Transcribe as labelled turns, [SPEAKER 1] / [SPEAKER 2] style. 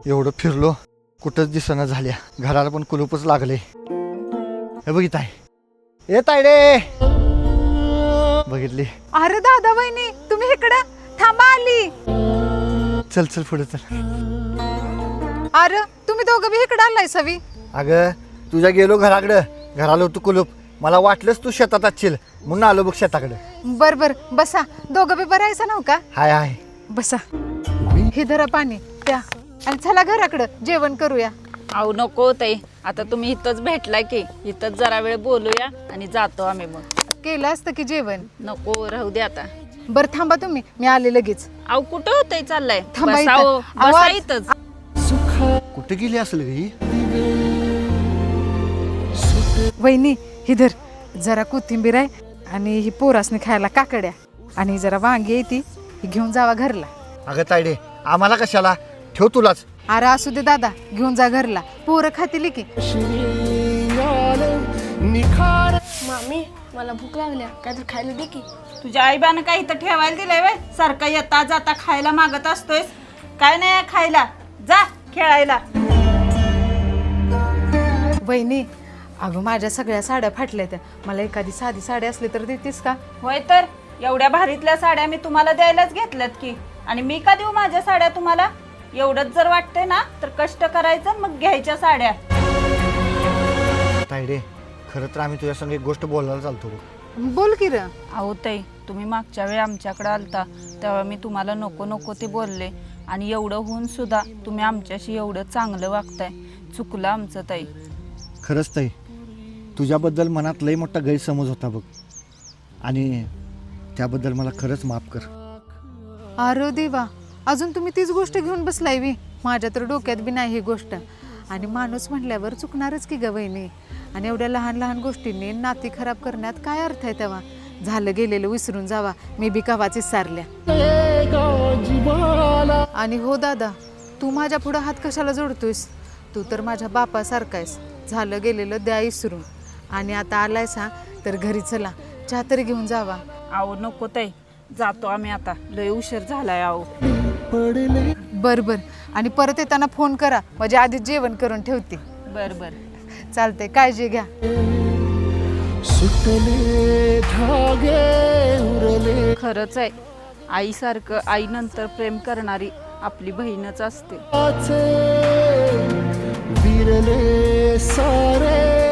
[SPEAKER 1] एवढं फिरलो कुठंच दिसना झाल्या. घराला पण कुलूपच लागले. हे बघित आहे ए तायडे बघितली.
[SPEAKER 2] अरे दादा वहिनी तुम्ही इकडं थांबा आली.
[SPEAKER 1] चल चल पुढे चल.
[SPEAKER 2] अरे तुम्ही दोघं बी इकडं आलाय सवी.
[SPEAKER 1] अगं तुझ्या गेलो घराकडं. घराला होतं कुलूप. मला वाटलंच तू शेतात असशील म्हणून आलो बघ शेताकडं.
[SPEAKER 2] बर बर बसा. दोघं बी बरायचं नव्ह का?
[SPEAKER 1] हाय हाय.
[SPEAKER 2] बसा. हे धरा पाणी त्या आणि चला घराकडं जेवण करूया.
[SPEAKER 3] अहो नको ताई, आता तुम्ही इथंच भेटलाय की इथंच जरा वेळ बोलूया आणि जातो आम्ही. मग
[SPEAKER 2] केलं असतं की जेवण.
[SPEAKER 3] नको राहू दे आता.
[SPEAKER 2] बर थांबा तुम्ही मी आले लगेच.
[SPEAKER 3] अहो कुठं होतंय चाललंय?
[SPEAKER 2] थांबा
[SPEAKER 3] बसा
[SPEAKER 2] इथं.
[SPEAKER 3] हो, बसा
[SPEAKER 2] आवाज-
[SPEAKER 3] इथंच.
[SPEAKER 1] कुठे गेली असेल गी?
[SPEAKER 2] वहिनी ही धर जरा कोथिंबीर आहे आणि ही पोरासने खायला काकड्या आणि जरा वांगी आहे ती ही घेऊन जावा घरला.
[SPEAKER 1] अगं तायडे आम्हाला कशाला? ठेव तुलाच.
[SPEAKER 2] अरे असू दे दादा घेऊन जा घरला. पोरं खातील की.
[SPEAKER 4] मामी मला भूक लागल्या काय तर खायला दे की.
[SPEAKER 3] तुझ्या आईबानं काय इथं ठेवायला दिलंय वय? सारखं येता जाता खायला मागत असतोय. काय नाही खायला, जा खेळायला.
[SPEAKER 2] वहिनी अगं माझ्या सगळ्या साड्या फाटल्या त्या. मला एखादी साधी साडी असली तर देतीस का?
[SPEAKER 3] होय तर एवढ्या भारीतल्या साड्या मी तुम्हाला द्यायलाच घेतल्यात की. आणि मी का देऊ माझ्या साड्या तुम्हाला? एवढंच जर वाटतंय ना तर कष्ट करायचं मग घ्यायच्या साड्या.
[SPEAKER 1] तायडे खरं तर आम्ही तुझ्या संग एक गोष्ट बोलायला चालतो बघ.
[SPEAKER 2] बोल की र.
[SPEAKER 3] अहो ताई, तुम्ही मागच्या वेळी आमच्याकडे आलता तेव्हा मी तुम्हाला नको नको ते बोलले आणि एवढं होऊन सुद्धा तुम्ही आमच्याशी एवढं चांगलं वागताय. चुकलं आमचं ताई.
[SPEAKER 1] खरंच ताई तुझ्याबद्दल मनात लई मोठा गैरसमज होता बघ आणि त्याबद्दल मला खरंच माफ कर.
[SPEAKER 2] अरे देवा अजून तुम्ही तीच गोष्ट घेऊन बसलाय वी. माझ्या तर डोक्यात बी नाही ही गोष्ट. आणि माणूस म्हटल्यावर चुकणारच की ग वहिनी. आणि एवढ्या लहान लहान गोष्टींनी नाती खराब करण्यात काय अर्थ आहे तेव्हा? झालं गेलेलं विसरून जावा. मी बी कवाचीच सारल्या. आणि हो दादा तू माझ्या पुढं हात कशाला जोडतोयस? तू तर माझ्या बापासारखा आहेस. झालं गेलेलं द्या विसरून. आणि आता आलायस हा तर घरी चला चहा तरी घेऊन जावा.
[SPEAKER 3] अहो नको ताई, जातो आम्ही आता. लय उशीर झालाय अहो.
[SPEAKER 2] बर बर. आणि परत येताना फोन करा म्हणजे आधीच जेवण करून ठेवते.
[SPEAKER 3] बर बर.
[SPEAKER 2] चालते काळजी घ्या.
[SPEAKER 3] खरंच आहे, आईसारखं आईनंतर प्रेम करणारी आपली बहीणच असते.
[SPEAKER 5] विरले सारे